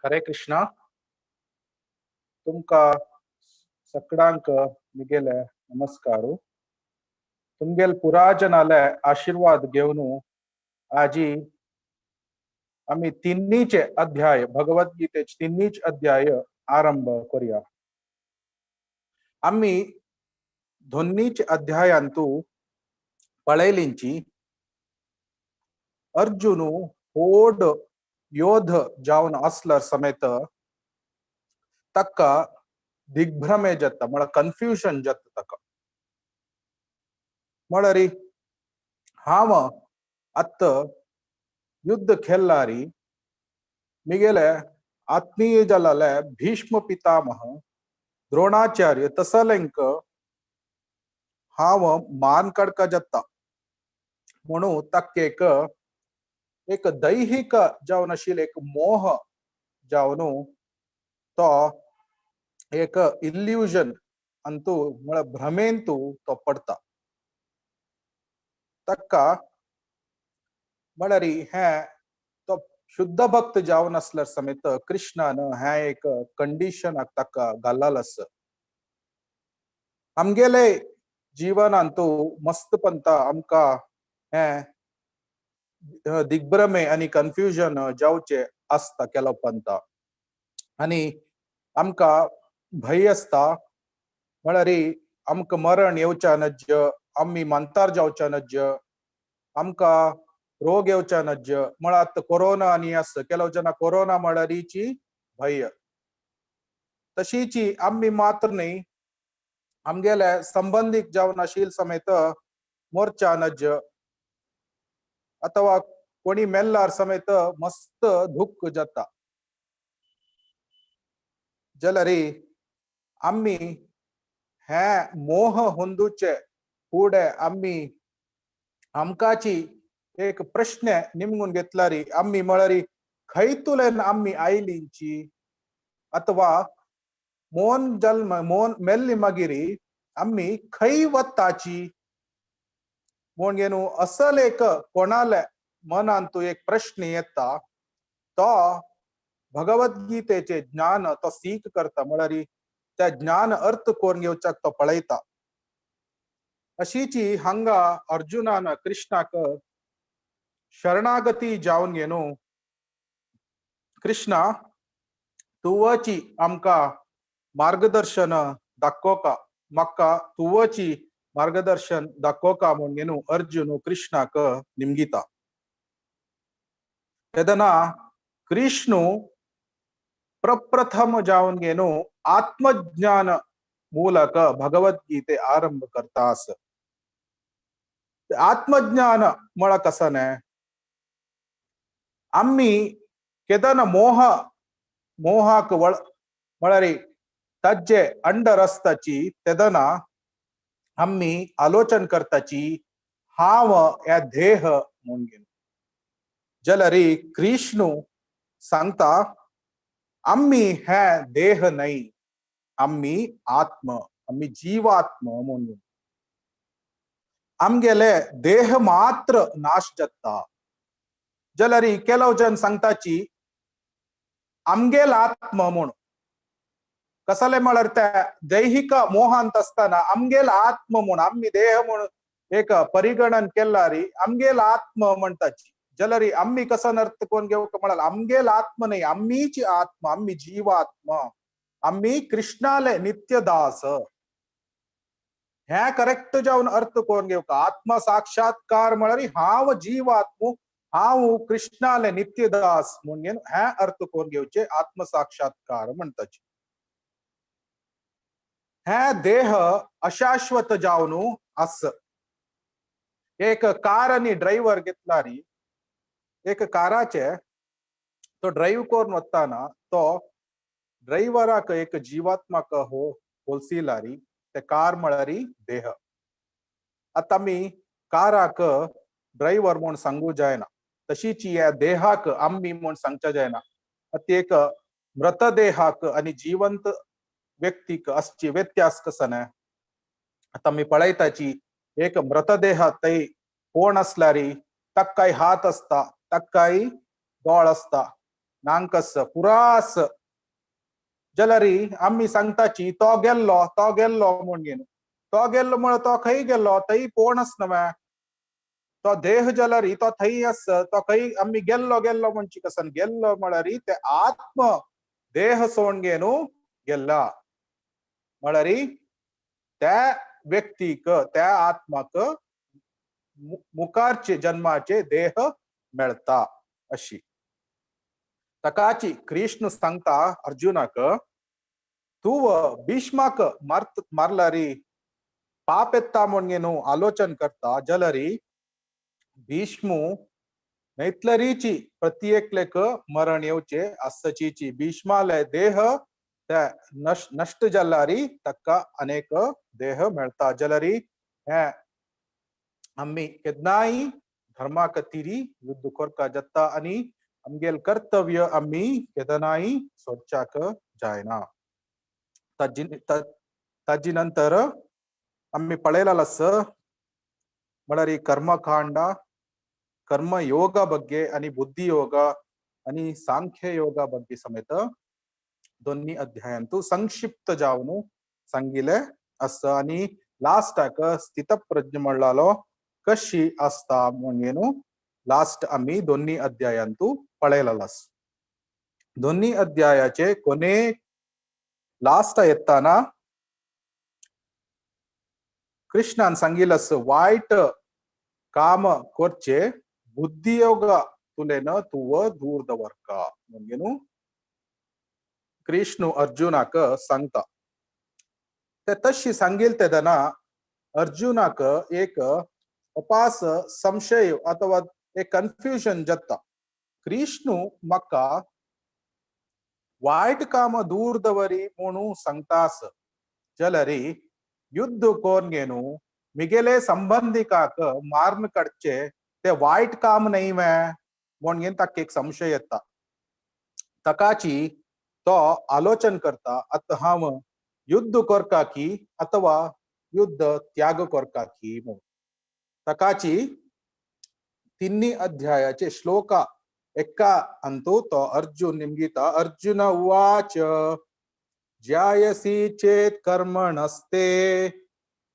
हरे कृष्णा. तुमका सगळ्यांक मिगेले नमस्कारू. तुमगेल पुराजनाले आशीर्वाद घेऊन आजी आम्ही तिन्हीचे अध्याय भगवद्गीतेचे तिन्हीच अध्याय आरंभ करूया. आम्ही दोन्हीच अध्यायांतू पळयलींची अर्जुन होड योध जावन असलर समेत तक्का दिग्भ्रमे जत्ता म्हळ्यार कन्फ्युजन जत्ता तका म्हळ्यार हांव अत्त युद्ध खेळ्ळारी मिगेले आत्मीय जाल्ले भीष्म पितामह द्रोणाचार्य तसलेंक हांव मान कडका जत्ता म्हणून तक्केक एक दैहिक जावन आशिल्ले एक मोह जावन तो एक इल्यूजन अंतू म्हळ्यार भ्रमेंतू तो पडता. तक्का म्हळ्यार हे तो शुद्ध भक्त जावन असल्यार समेत कृष्णान हे एक कंडिशन ताका घाल्लेलो आसा. आमगेले जीवनांतू मस्त पंता आमकां हे दिग्भ्रमे आणि कन्फ्युजन जावचे असता केलो पंता आणि आमकां भय असता म्हळ्यार आमकां मरण येवच्या नज आमी मंतार जावच्या नज आमकां रोग येवच्या नज म्हळ्यार कोरोना आनी आसा केलो जना कोरोना म्हळ्यारीची भय तशीची आमी मात्र न्ही आमगेले संबंधीक जावन आशिल्ले समेत मोर्चा नज अथवा कोणी मेल्लार समेत मस्त दुःख जाता जाल्यार आम्ही हे मोह होंदूचे फुडे आम्ही आमकाची एक प्रश्न निमगून घेतल्यारी आम्ही म्हळ्यार खैतुलेन आम्ही आयलींची अथवा मोन जल्म मोन मेल्ली मागिरी आम्ही खै वत्ताची म्हूण घेनू असल एक कोणाले मनांतू एक प्रश्न येता तो भगवद्गीतेचे ज्ञान तो सीख करता म्हळ्यार त्या ज्ञान अर्थ कोरून घेवच्याक तो पळयता. अशीची हांगा अर्जुनान कृष्णाक शरणागती जावन घेनू कृष्णा तुवची आमकां मार्गदर्शन दाखोवका म्हाका तुवची मार्गदर्शन दाखोवका म्हूण घेनू अर्जुन कृष्णाक निमगिता. तेदना कृष्ण प्रप्रथम जावन घेनू आत्मज्ञान मूलक भगवद्गीते आरंभ करतास. आत्मज्ञान म्हळ्यार कसं ने आम्ही केदन मोहाक म्हळ्यार ताजे अंडर असताची तेदना आम्ही आलोचन करताची हांव या देह म्हूण घेवन जाल्यार कृष्ण सांगता आम्ही हे देह नाही आम्ही आत्म आम्ही जीवात्म म्हणून आमगेले देह मात्र नाश जाता जाल्यार केलो जन सांगताची आमगेल आत्म म्हूण कसले म्हळ्यार त्या दैहिक मोहांत असताना आमगेल आत्म म्हूण आम्ही देह म्हूण एक परिगणन केल्लारी आमगेल आत्म म्हणटाची जाल्यार आम्ही कसं अर्थ कोण घेवक म्हळ्यार आमगेल आत्म नाही आम्हीची आत्मा आम्ही जीवात्मा आम्ही कृष्णाले नित्यदास हे करेक्ट जावन अर्थ कोण घेवक आत्म साक्षात्कार म्हळ्यार हांव जीवात्म हांव कृष्णाले नित्यदास म्हूण घेवन हे अर्थ कोण घेवचे आत्म साक्षात्कार म्हणटाचे. हे देह अशाश्वत जावन आस. एक कार आणि ड्रायव्हर घेतलारी एक काराचे तो ड्राईव्ह करून वताना तो ड्रायव्हराक एक जीवात्माक होलसिलारी ते कार म्हळ्यार देह. आता आमी काराक ड्रायव्हर म्हूण सांगू जायना तशीच ह्या देहाक आम्ही म्हूण सांगचे जायना. ती एक मृतदेहाक आणि जिवंत व्यक्तीक असची व्यत्यास कसं ने आता आमी पळयताची एक मृतदेह थंय कोण असल्यार ताका काही हात असता ताका काही दोळ असता नांकस पुरास जलरी आम्ही सांगताची तो गेल्लो म्हणून तो गेल्लो म्हण तो खंय गेल्लो थंय कोणच नव्हे तो देह जलरी तो थंय आस तो खंय आम्ही गेल्लो म्हणची कसन गेल्लो म्हळरी ते आत्म देह सोडगेनु गेल्ला म्हळरी त्या व्यक्तीक त्या आत्माक मुखारचे जन्माचे देह मेळता अशी तकाची कृष्ण सांगता अर्जुनाक तू भीष्माक मारलारी पाप येता म्हणून आलोचन करता जलरी भीष्मू नैतलरीची प्रत्येकलेक मरण येवचे असचीची भीष्माले देह त्या नष्ट जल्लारी तक्का अनेक देह मेळता जलरी हे आम्ही केदनाई धर्माक तिरी युद्ध कोरका जत्ता आणि आमगेल कर्तव्य आम्ही केदनाई सोडचाक जायना ताजी नंतर आम्ही पळेलालस म्हळरी कर्मकांड कर्मयोग ಬಗ್ಗೆ आणि बुद्धियोग आणि सांख्य योगा ಬಗ್ಗೆ समेत दोन्ही अध्यायांतू संक्षिप्त जावनु सांगिले अस आणि लास्टाक स्थितप्रज्ञ म्हणलालो कशी असता म्हणून लास्ट आम्ही दोन्ही अध्यायांतू पळेलालस दोन्ही अध्यायाचे कोणे लास्ट येताना कृष्णान सांगिलस वाईट काम कोरचे बुद्धियोग तुलेन तुव दूर दवरका म्हणून कृष्ण अर्जुनाक सांगता ते तशी सांगिल तेदना अर्जुनाक एक अपास संशय अथवा एक कन्फ्युजन जाता कृष्ण म्हाका वाईट काम दूर दवरी म्हणून सांगतास जलरी युद्ध कोरगेनु मिगेले संबंधिकाक मारन काडचे ते वाईट काम नाही वे म्हणून ताका एक संशय येता तकाची तो आलोचन करता आता हांव युद्ध कोरका की अथवा युद्ध त्याग कोरका की म्हणून तकाची तिन्ही अध्यायाचे श्लोका एका अंतु तो अर्जुन निमगीता अर्जुन उवाच ज्यायसी चेत कर्मणस्ते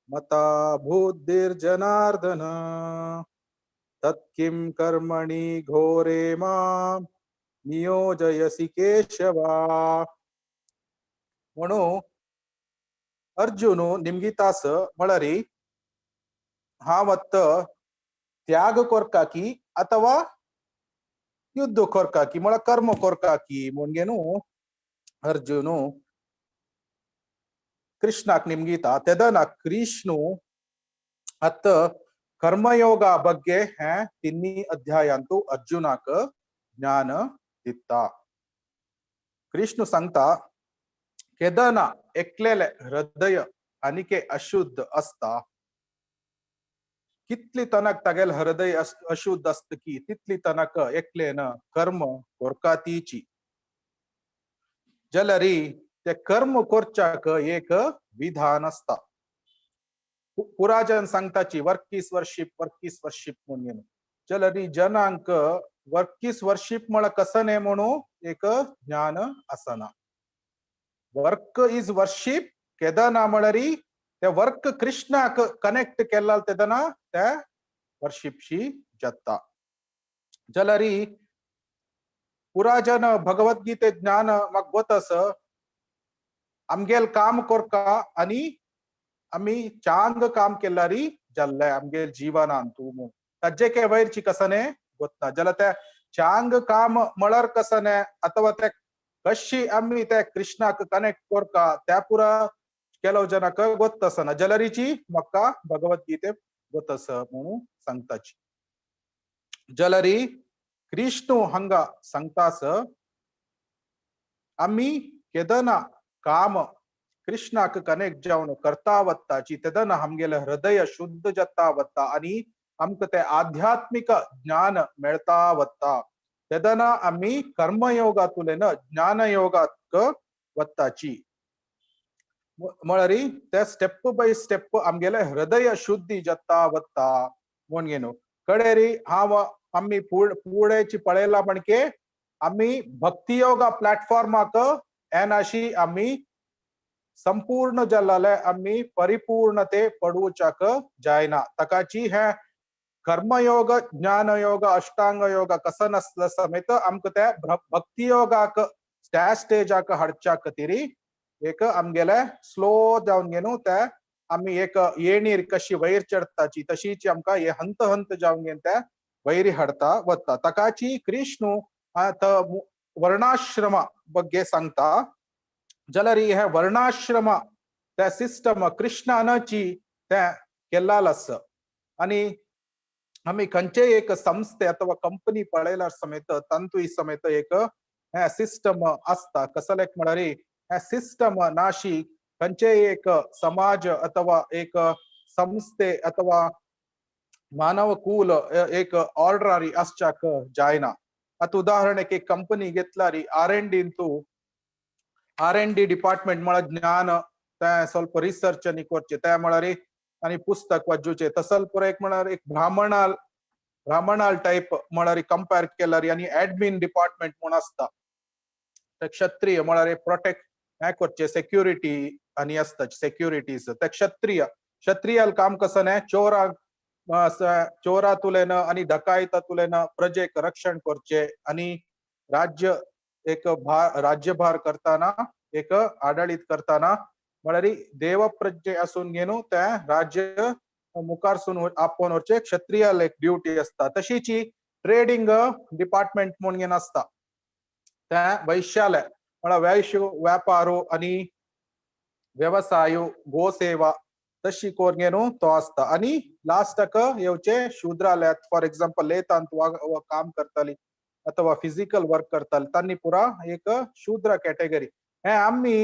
मता बुद्धिर्जनार्दन तत्किं कर्मणि घोरे मां नियोजयसि केशवा म्हणून अर्जुन निमगीतास म्हळरी हावत्त त्याग कोरका की अथवा युद्ध कोरका की म्हळ्यार कर्म कोरका की म्हणगेनु अर्जुन कृष्णाक निमगीता तेदना कृष्ण अत कर्मयोग ಬಗ್ಗೆ हे तिन्ही अध्यायांतू अर्जुनाक ज्ञान दिता कृष्ण सांगता केदना एकलेले हृदय अनिके अशुद्ध असता कितली तनक तगेल हृदय अशुद्ध असत की तितली तनक एकलेन कर्म कोरकातीची जलरी ते कर्म कोरचाक एक विधान असता पुराजन सांगताची वर्किस वर्शिप म्हणून जलरी जनांक वर्किस वर्शिप म्हळ कसने म्हणून एक ज्ञान असना वर्क इज वर्शिप केदना म्हळरी ते वर्क कृष्णाक कनेक्ट केला तेदना त्या वर्शिपशी जत्ता जलरी पुराजन भगवद्गीते ज्ञान मग गोतस आमगेल काम कोरका आणि आम्ही चांग काम केल्यारी जल्ले आमगेल जीवनांतू तज्जे के वैरची कसने गोतना जल त्या चांग काम मळर कसने अथवा त्या कशी आम्ही त्या कृष्णाक कनेक्ट कोरका त्या पुरा ಕೆಲವು ಜನಕ ಗೊತ್ತಸನ जलरीची मक्का भगवद्गीते गोतस म्हणून सांगताची जलरी कृष्ण हंगा सांगतास आम्ही केदना काम कृष्णाक कनेक्ट जावन करता वत्ताची तेदना आमगेले हृदय शुद्ध जाता वत्ता आणि आमक ते आध्यात्मिक ज्ञान मेळता वत्ता तेदना आम्ही कर्मयोगातुलेन ज्ञानयोगाक वत्ताची म्हळरी ते स्टेप बाय स्टेप आमगेले हृदय शुद्धी जाता वत्ता म्हणून कडेरी हांव आम्ही पुढेची पळयला म्हणके आम्ही भक्तियोगा प्लॅटफॉर्माक एनाशी आम्ही संपूर्ण जल्लाले आम्ही परिपूर्णते पडवच्याक जायना तकाची हे कर्मयोग ज्ञानयोग अष्टांग योग कसं नसलं समेत आमक त्या भक्तियोगाक त्या स्टेजाक हाडच्याक तिरी एक आमगेले स्लो जावन घेनु त्या आम्ही एक येणीर कशी वैर चढताची तशीची आमका हे हंत हंत जावन घेन त्या वैरी हाडता वता तकाची कृष्ण वर्णाश्रम बग्गे सांगता जाल्यार हे वर्णाश्रम त्या सिस्टम कृष्णानाची त्या केल्लाल आसा आणि आम्ही खंयचे एक संस्थे अथवा कंपनी पळयल्यार समेत तांतूय समेत एक सिस्टम असता कसलेक म्हळ्यार हे सिस्टम नाशी खंयचे एक समाज अथवा एक संस्थे अथवा मानव कूल एक ऑर्डरारी आसच्याक जायना आता उदाहरणेक एक कंपनी घेतल्यार R&D R&D डिपार्टमेंट म्हळ्यार ज्ञान ते ಸ್ವಲ್ಪ रिसर्च आनी करचे ते म्हळ्यार आनी पुस्तक वाजूचे तसल पुरो एक म्हळ्यार एक ब्राह्मणाल टाइप म्हळ्यार कंपेर केल्यार आनी एडमिन डिपार्टमेंट म्हूण आसता ते क्षत्रिय म्हळ्यार प्रोटेक्ट हे करचे सेक्युरिटी आनी आसता सेक्युरिटीज ते क्षत्रियाल काम कसं ने चोरा तुलेन आणि डकायता तुलेन प्रजेक रक्षण करचे आणि राज्य एक राज्यभार करताना एक आडळीत करताना म्हळ्यार देवप्रजे असून घेनु त्या राज्य मुखारसून आपोवन वरचे क्षत्रियाल एक ड्युटी असता तशीची ट्रेडिंग डिपार्टमेंट म्हणून घेन असता त्या वैश्यालय म्हळ्यार वैश्य व्यापारो आणि व्यवसाय गोसेवा तशी कोरगेनु तो असता आणि लास्टक येवचे शूद्रालयात फॉर एक्झाम्पल लेतांत काम करताली अथवा फिजिकल वर्क करताली तांनी पुरा एक शूद्र कॅटेगरी हे आम्ही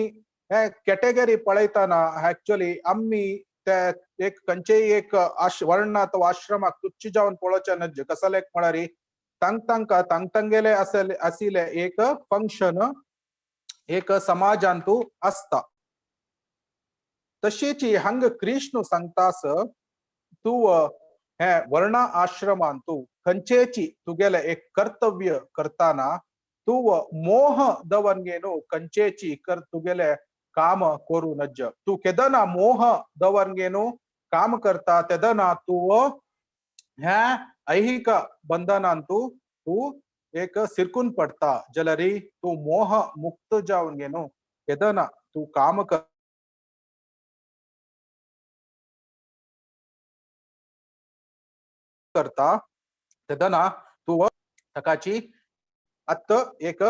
हे कॅटेगरी पळयताना ऍक्च्युअली आम्ही ते एक खंयचेय एक वर्ण अथवा आश्रमाक तुच्छ जावन पळोवचे न्हय कसलेक म्हळ्यार तांगेले आसिले एक फंक्शन एक समाजांतू असता तशीची हंग कृष्ण सांगतास तू हे वर्ण आश्रमांतू खंयचेची तुगेले एक कर्तव्य करताना तू मोह दवरगेनो खंयचेची तुगेले काम करू नज तू केदना मोह दवरगेनो काम करता तेदना तू ह्या ऐहिक बंधनांतू तू एक सिरकून पडता जाल्यार तू मोह मुक्त जावन गेनो केदना तू काम करता तेदना तू तकाची अत्त एक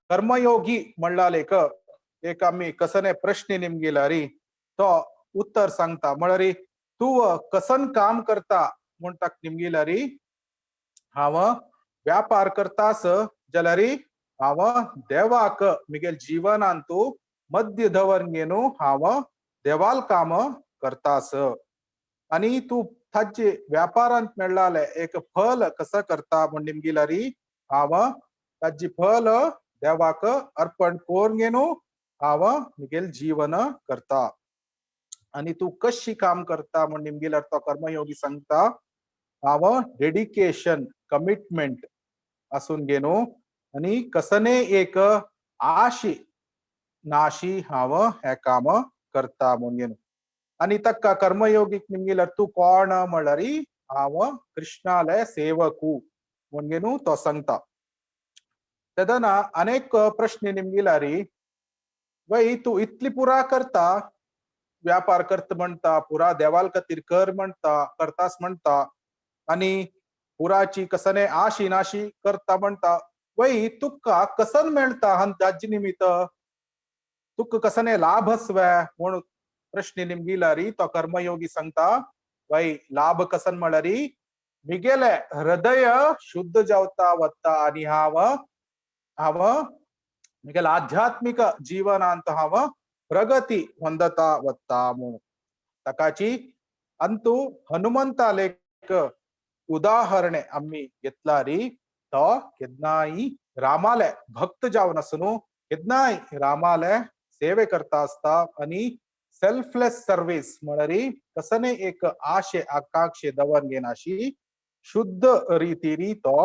कर्मयोगी म्हणलाल एक आम्ही कसने प्रश्न निमगेलारी तो उत्तर सांगता म्हळ्यार तू कसन काम करता म्हणटा निमगेलारी हांव व्यापार करतास जाल्यार हांव देवाक मिगेल जीवनांतू मध्य दवरगेनु हांव देवाल काम करतास आणि तू ताजे व्यापारांत मेळ्ळाले एक फल कसं करता म्हण निमगेलारी हांव ताजी फल देवाक अर्पण कोरगेनु हांव मिगेल जीवन करता आणि तू कशी काम करता म्हण निमगेल्यार तो कर्मयोगी सांगता हांव डेडिकेशन कमिटमेंट असून गेनो आणि कसने एक आशी नाशी हांव हे काम करता म्हण गेनो आणि तक्का कर्मयोगीक निमगेल्यार तू कोण म्हळ्यार हांव कृष्णाले सेवकू म्हण गेनु तो सांगता तेदना अनेक प्रश्न निमगेल्यार वय तू इतली पुरा करता व्यापार करता म्हणता पुरा देवाल खातीर कर म्हणता करतास म्हणता आणि पुराची कसने आशी नाशी करता म्हणता वय तुका कसन मेळता हाजी निमित्त तुका कसने लाभ असवे म्हणून प्रश्न निमगेल्यार तो कर्मयोगी सांगता वय लाभ कसन म्हळ्यार मिगेले हृदय शुद्ध जावता वता आणि हांव मिगेल आध्यात्मिक जीवनांत हांव प्रगती ಹೊಂದತಾ वत्तामु तकाची अंतु हनुमंताले उदाहरणे आम्ही घेतलारी तो केदनाई रामाले भक्त जावन असनु केदनाई रामाले सेवे करता असता आणि सेल्फलेस सर्व्हिस म्हळ्यार कसने एक आशे आकांक्षे दवरगेनाशी शुद्ध रीतीरी तो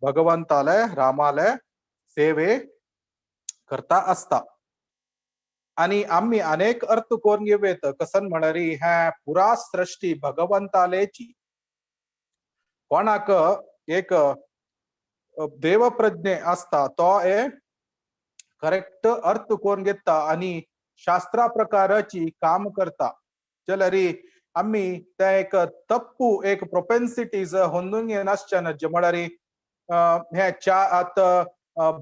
भगवंताले रामाले सेवे करता असता. आणि आम्ही अनेक अर्थ कोण घेवेत कसन म्हणरी ह्या पुरा सृष्टी भगवंतालेची कोणाक एक देवप्रज्ञे असता तो करेक्ट अर्थ कोण घेता आणि शास्त्रा प्रकाराची काम करता चलरी आम्ही त्या एक तप्पू एक प्रोपेन्सिटीज होंदून येनासच्यान जे म्हळ्यारी हे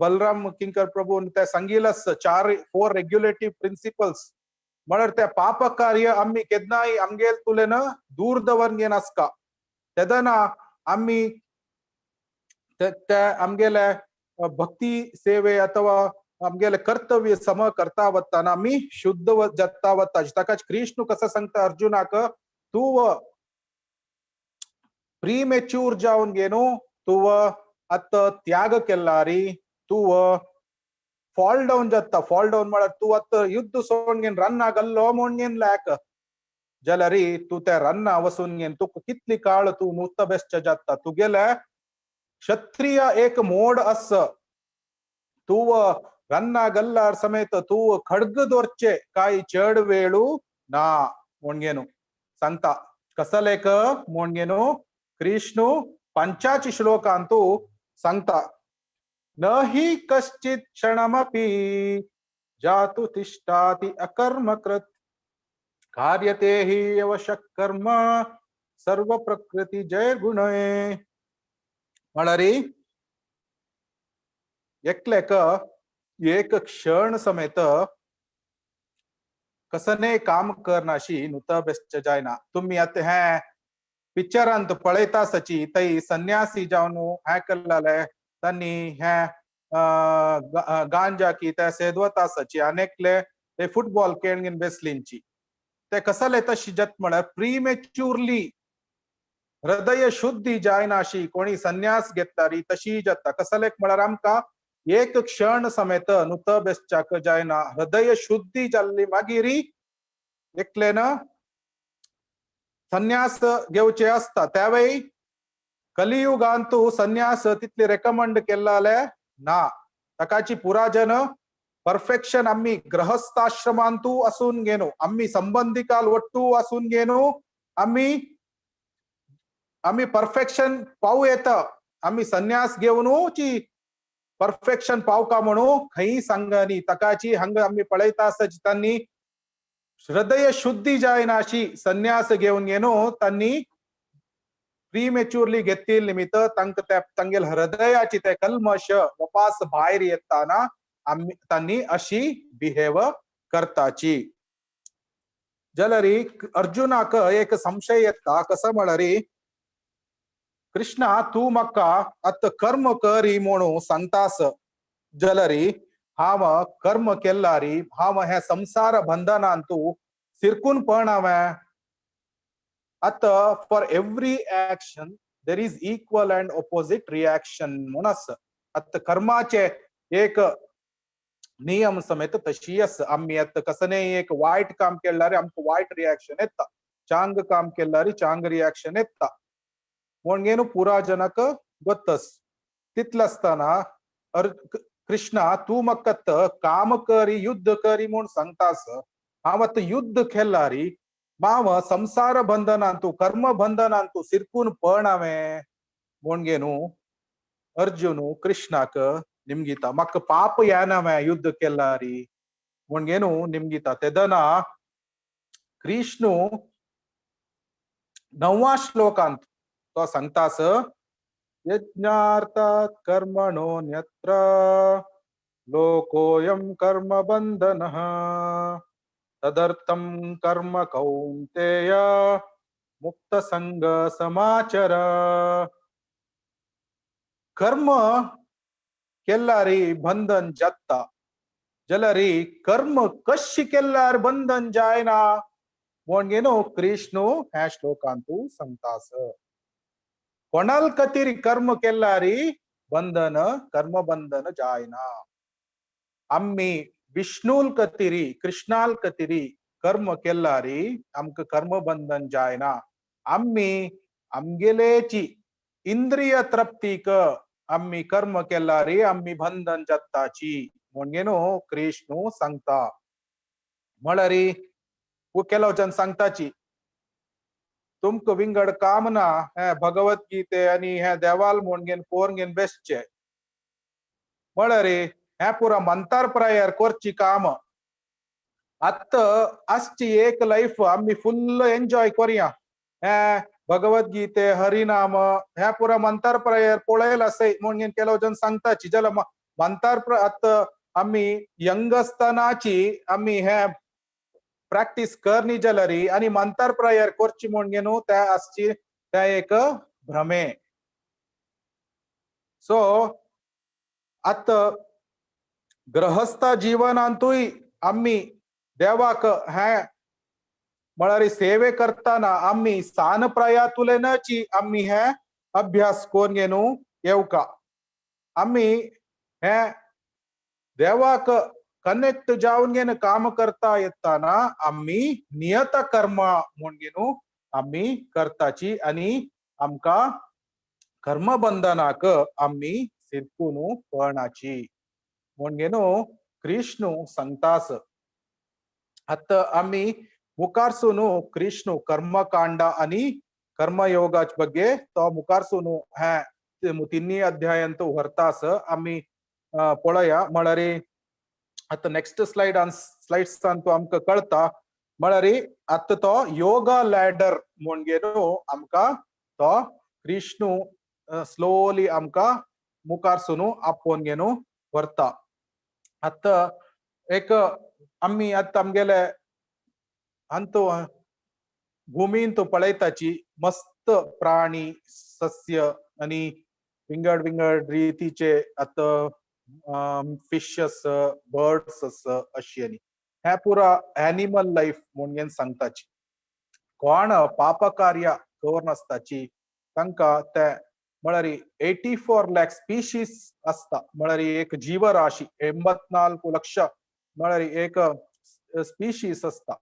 बलराम किंकर प्रभू त्या सांगिलस 4 रेग्युलेटिव्ह प्रिन्सिपल्स म्हळ्यार त्या पाप कार्य आम्ही केदनाय आमगेल तुलेन दूर दवरन घेनासका तेदना आम्ही त्या आमगेले भक्ती सेवे अथवा आमगेले कर्तव्य सम करता वत्ताना आम्ही शुद्ध जाता वत्ता ताकाच कृष्ण कसं सांगता अर्जुनाक तू प्रीमेच्यूर जावन गेनो तू आत त्याग केल्लारी तू फॉल डाऊन जाता फॉल डाऊन म्हळ्यार तू आत युद्ध सोडून घेन रन्ना गल्लो म्हूण घेन लायक जाल्यारी तू त्या रन्ना वसून घेन तुका कितली काळ तू नुस्त बेश्ट जाता तुगेले क्षत्रिय एक मोड अस तू रन्ना गल्लार समेत तू खड्ग दोरचे काही चढ वेळू ना मोणगेनु सांगता कसलेक मोणगेनु कृष्ण पंचाची श्लोकांतू सांगता न हि कश्चित क्षणमपि जातु तिष्ठाति अकर्मकृत कार्यते हि अवश्यक कर्म सर्व प्रकृती जय गुणय म्हळ्यारी एकलेक एक क्षण समेत कसने काम करनाशी नुत बेश्ट जायना तुम्ही आता हे पिक्चरांत पळयता सची तै संन्यासी जावन हे केल्ले तांणी हे गांजा की ते सेदवता सची अनेकले ते फुटबॉल खेळगीन बेसलींची ते कसले तशी जत म्हळ्यार प्रीमेच्युरली हृदय शुद्धी जायनाशी कोणी संन्यास घेतलारी तशी जाता कसलेक म्हळ्यार आमकां एक क्षण समेत नुत बेश्चाक जायना हृदय शुद्धी जाल्ली मागीर एकलेन संन्यास घेवचे असता त्यावेळी कलियुगांतू संन्यास तितले रेकमेंड केल्ले ना ताकाची पुराजन परफेक्शन आम्ही गृहस्थाश्रमांतू असून घेनो आम्ही संबंधिकाल वट्टू असून घेनो आम्ही परफेक्शन पावू येता आम्ही संन्यास घेवनूची परफेक्शन पावका म्हणू खंय सांगनी तकाची हंग आम्ही पळयता आसता तांणी हृदय शुद्धी जायनाशी संन्यास घेवन घेनो तांणी प्रीमेच्युरली घेतली निमित्त तांगेल हृदयाची ते कल्मश वपास भायर येताना आम्ही तांणी अशी बिहेव करताची जाल्यारी अर्जुनाक एक संशय येता कसं म्हळ्यारी कृष्णा तू म्हाका आत कर्म करी म्हणू सांगतास जाल्यारी हांव कर्म केल्लारी हांव हे संसार बंधनांतू सिरकून पळनावे आत for every action there is equal and opposite reaction म्हूण आसा आत कर्माचे एक नियम समेत तशी आसा आम्ही आत कसने एक वायट काम केल्यार आमकां वायट रिएक्शन येता चांग काम केल्यार चांग रिएक्शन येता म्हणून पुरा जनक गोतस तितले असताना कृष्णा तू म्हाका काम करी युद्ध करी म्हूण सांगतास हांव आतां युद्ध केल्लारी हांव संसार बंधनांतू कर्म बंधनांतू सिरकून पळनावे म्हणून अर्जुन कृष्णाक निमगीता म्हाका पाप येनावे युद्ध केल्लारी म्हणून निमगीता तेदना कृष्ण 9व्या श्लोकांत तो सांगतास यज्ञार्थात् कर्मणो न्यत्र लोकोऽयं कर्म बंधनः तदर्थं कर्म कौन्तेय मुक्त संग समाचर कर्म केल्लारी बंधन जाता जाल्यारी कर्म कशी केल्ल्यार बंधन जायना म्हणून कृष्ण ह्या श्लोकांतू सांगतास कोणाल कतीरी कर्म केल्लारी बंधन कर्म बंधन जायना आम्ही विष्णूल कतीरी कृष्णाल कतीरी कर्म केल्लारी आमकां कर्म बंधन जायना आम्ही आमगेलेची इंद्रिय तृप्तीक आम्ही कर्म केल्यारी आम्ही बंधन जाताची म्हणजे नो कृष्ण सांगता म्हळरी ಕೆಲವು जन सांगताची तुमक विंगड कामना हे भगवद्गीते आणि हे देवाल म्हणगेन पोरगेन बेस्टचे म्हळरी हे पुरा मंतार प्रायर कोरची काम आत्त आजची एक लाईफ आम्ही फुल एन्जॉय करूया हे भगवद्गीते हरिनाम ह्या पुरा मंतार प्रायर पळयल असे म्हणून ಕೆಲವು जन सांगताची जल मंतार आत्त आम्ही यंग असतानाची आम्ही हे प्रॅक्टिस करनी जलरी आणि मंतार प्रायर कोरची म्हणून त्या आजची त्या एक भ्रमे सो आत गृहस्थ जीवनांतूय आम्ही देवाक हे म्हळरी सेवे करताना आम्ही सान प्रायातुलेनची आम्ही हे अभ्यास कोण घेणू येऊ का आम्ही हे देवाक कनेक्ट जाऊन घेणं काम करता येताना आम्ही नियत कर्म म्हणून आम्ही करताची आणि आमका कर्मबंधनाक आम्ही सिरकून पळणाची म्हणून कृष्ण सांगतास आता आम्ही मुखारसून कृष्ण कर्मकांड आणि कर्मयोगाच ಬಗ್ಗೆ तो मुखारसून हे तिन्ही अध्यायांत व्हरतास आम्ही पळया म्हळरी आता नेक्स्ट स्लाइड्स तो आमका कळता म्हळरी आता तो योगा लॅडर म्हणगेनो आमका तो कृष्ण स्लोली आमका मुखारसून आपोवन घेनो व्हरता आता एक आम्ही आता आमगेले अंतो भूमीन तो पळयताची मस्त प्राणी सस्य आणि विंगड विंगड रीतीचे आता फिशस बर्ड्स अशी आणि हे पुरा एनिमल लाईफ म्हणून सांगताची कोण पाप कार्य कवर नसताची तांका ते म्हळरी 84 लाख स्पीशीज असता म्हळरी एक जीवराशी 84 लक्ष म्हळरी एक स्पीशीज असता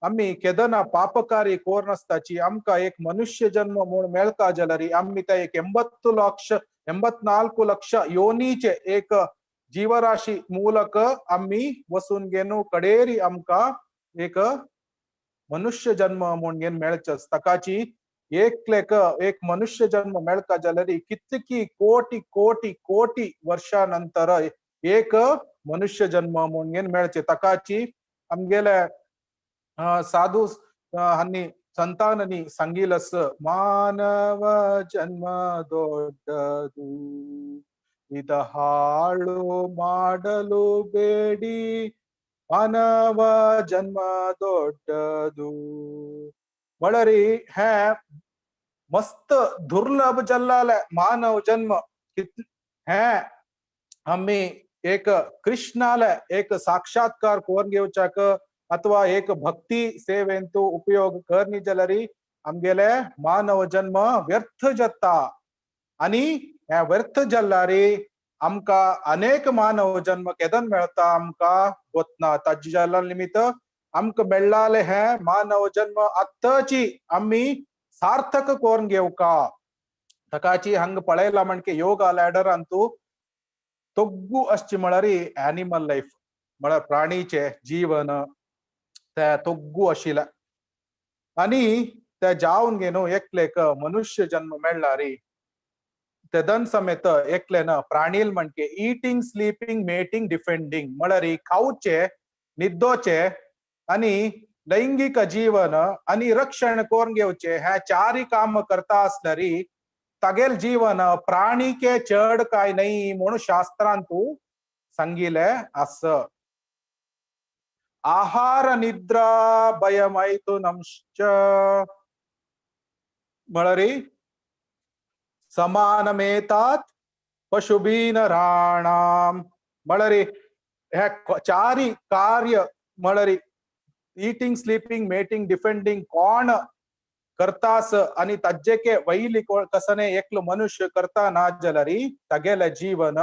आम्ही केदना पापकारी कोर नसताची आमका एक मनुष्य जन्म म्हणून मेळता जलरी आम्ही त्या एक 84 लक्ष योनीचे एक जीवराशी मूलक आम्ही वसून घेणू कडेरी आमका एक मनुष्य जन्म म्हणून मेळचस तकाची एक मनुष्य जन्म मेळता जलरी कितकी कोटी कोटी कोटी वर्षानंतर एक मनुष्य जन्म म्हणून मेळचे तकाची आमगेले साधू हन्नी संताननी सांगिलस मानव जन्म ದೊಡ್ಡದು ಇದ ಹಾಳು ಮಾಡಲು ಬೇಡಿ मानव जन्म ದೊಡ್ಡದು म्हळरी हे मस्त दुर्लभ जल्लाले मानव जन्म हे आम्ही एक कृष्णाला एक साक्षात्कार कोण घेवचाक अथवा एक भक्ती सेवेंतू उपयोग करनी जलरी आमगेले मानव जन्म व्यर्थ जाता आणि या व्यर्थ जल्लारी आमका अनेक मानव जन्म केदन मेळता आमका गोतना ताजी जल्ला निमित्त आमक मेळ्ळाले हे मानव जन्म आत्ताची आम्ही सार्थक कोण घेवका तकाची हंग पळयला म्हणके योगा लॅडर अंतू तोग्गू अशी म्हळरी एनिमल लाईफ म्हळ्यार प्राणीचे जीवन त्या तोग्गू आशिला आणि त्या जावन घेनो एकलेक मनुष्य जन्म मेळ्ळारी तेदन समेत एकलेन प्राणील म्हणके ईटिंग स्लीपिंग मेटिंग डिफेंडिंग म्हळ्यार खाऊचे निद्दोचे आणि लैंगिक जीवन आणि रक्षण कोण घेवचे ह्या चारी काम करता असल्यारी तगेल जीवन प्राणीके चढ काय नाही म्हणून शास्त्रांतू सांगिले अस आहार निद्रा भयमैथुनंश्च म्हळरी समानमेतात पशुबीन राणाम म्हळरी ह्या चारी कार्य म्हळरी ईटिंग स्लीपिंग मेटिंग डिफेंडिंग कोण करतास आणि तज्जेके वैली कसने एकलो मनुष्य करता ना जलरी तगेले जीवन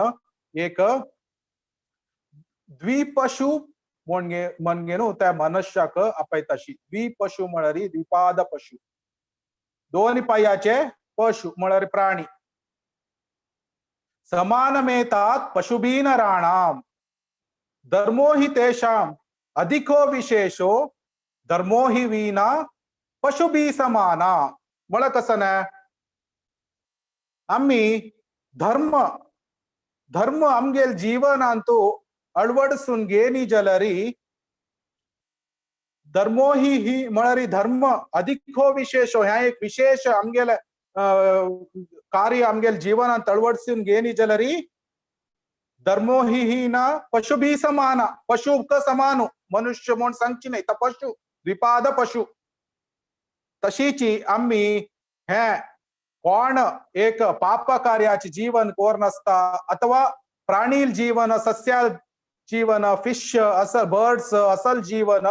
एक द्विपशु म्हणगेनु त्या मनुष्याक अपयताशी द्विपशु म्हळरी द्विपाद पशु दोन पायाचे पशु म्हळरी प्राणी समानमेतात् पशुभी नराणाम धर्मो हि तेषाम अधिको विशेषो धर्मो हि वीना पशुभी समाना. म्हळ्यार कसं ना आम्ही धर्म धर्म आमगेल जीवनांतू अळवडसून घेणी जाल्यारी धर्मो ही म्हळ्यार धर्म अधिको विशेष ह्या एक विशेष आमगेल कार्य आमगेल जीवनांत अळवडसून घेणी जाल्यारी धर्मो ही ना पशुभी समाना पशु क समानु मनुष्य म्हण सांगची नाही तर पशु द्विपाद पशु तशीची आम्ही हे कोण एक पाप कार्याचे जीवन कोर नसता अथवा प्राणी जीवन सस्या जीवन फिश असल बर्ड्स असल जीवन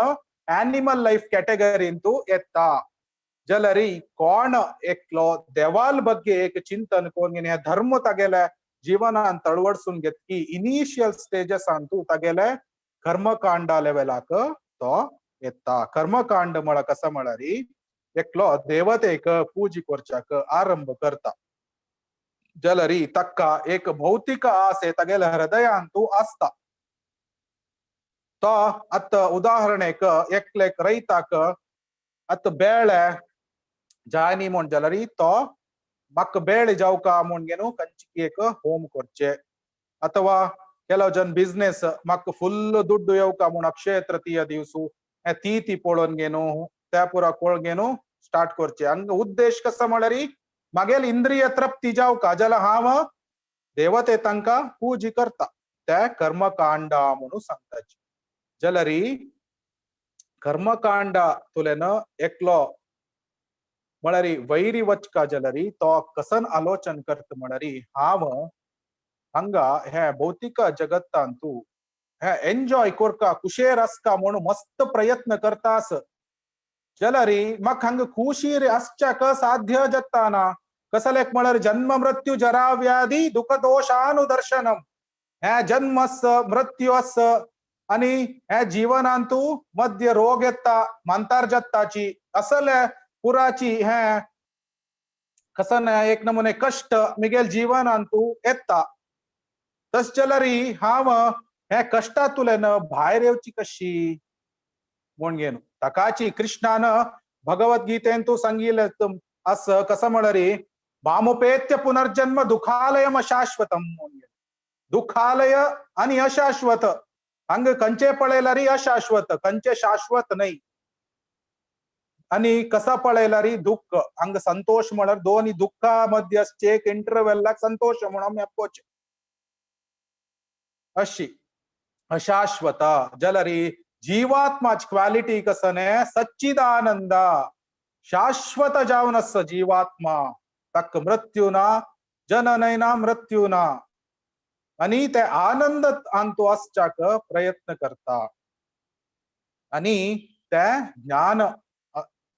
एनिमल लाइफ कैटेगरी तू येता जलरी कोण एकलो देवाल बग्गे एक चिंतन कोण धर्म तगेले जीवनान तळवडसून घेतकी इनिशियल स्टेजेस तू तगेले कर्मकांड लेवलाक तो येता. कर्मकांड म्हळ्या कसं म्हळ्यारी एकलो देवतेक पूजी करच्याक आरंभ करता जलरी तक्का एक भौतिक आसे तगेल हृदयांतू असता. तो अत उदाहरणेक एकलेक रैताक अत बेळे जायनी म्हण जाल्यारी तो मक बेळे जावका म्हण घेनु कंचिकी एक होम करचे अथवा ಕೆಲವು ಜನ ಬಿಸ್ನೆಸ್ ಮಕ್ ಫುಲ್ ದುಡ್ಡು येवका म्हण अक्षय तृतीय दिवसू ती पळोवन घेनु त्या पुरा कोळगेनु स्टार्ट करचे. हंग उद्देश कसं म्हळ्यारी मागेल इंद्रिय तृप्ती जावका जाल्यार हांव देवते तांकां पूजी करता ते कर्मकांड म्हणून सांगताची. जाल्यारी कर्मकांड तुलेन एकलो म्हळ्यारी वैरी वचका जाल्यारी तो कसन आलोचन करता म्हळ्यारी हांव हंगा हे भौतिक जगत्तांतू हे एन्जॉय कोरका कुशेर असका म्हणून मस्त प्रयत्न करतास जाल्यारी मग हंग खुशीर असच्याक साध्य जत्ताना कसलेक म्हळ्यार जन्म मृत्यू जरा व्याधी दुःख दोषानुदर्शनम हे जन्मस मृत्यू अस आणि हे जीवनांतू मध्य रोग येता मंतार जत्ताची असले पुराची हे कसन एक नमुने कष्ट मिगेल जीवनांतू येता. तस जाल्यारी हांव हे कष्टातुल्यान भायर येवची कशी म्हण घेनु ताकाची कृष्णान भगवद्गीतेंतू सांगिल्ले अस कसं म्हळ्यारी मामुपेत्य पुनर्जन्म दुःखालयम अशाश्वतम म्हण दुःखालय आणि अशाश्वत हंग कंचे पळयल्यारी अशाश्वत कंचे शाश्वत नाही आणि कसा पळयल्यारी दुःख हंग संतोष म्हळ्यार दोन्ही दुःखा मध्य असचे एक इंटरव्हल संतोष म्हणून आम्ही अप्पोच अशी अशाश्वत जाल्यारी जीवात्माची क्वालिटी कसने सच्चिदानंद शाश्वत जावन अस जीवात्मा तक मृत्यूना जननैना मृत्यूना आणि ते आनंद आणतो असच्याक प्रयत्न करता आणि ते ज्ञान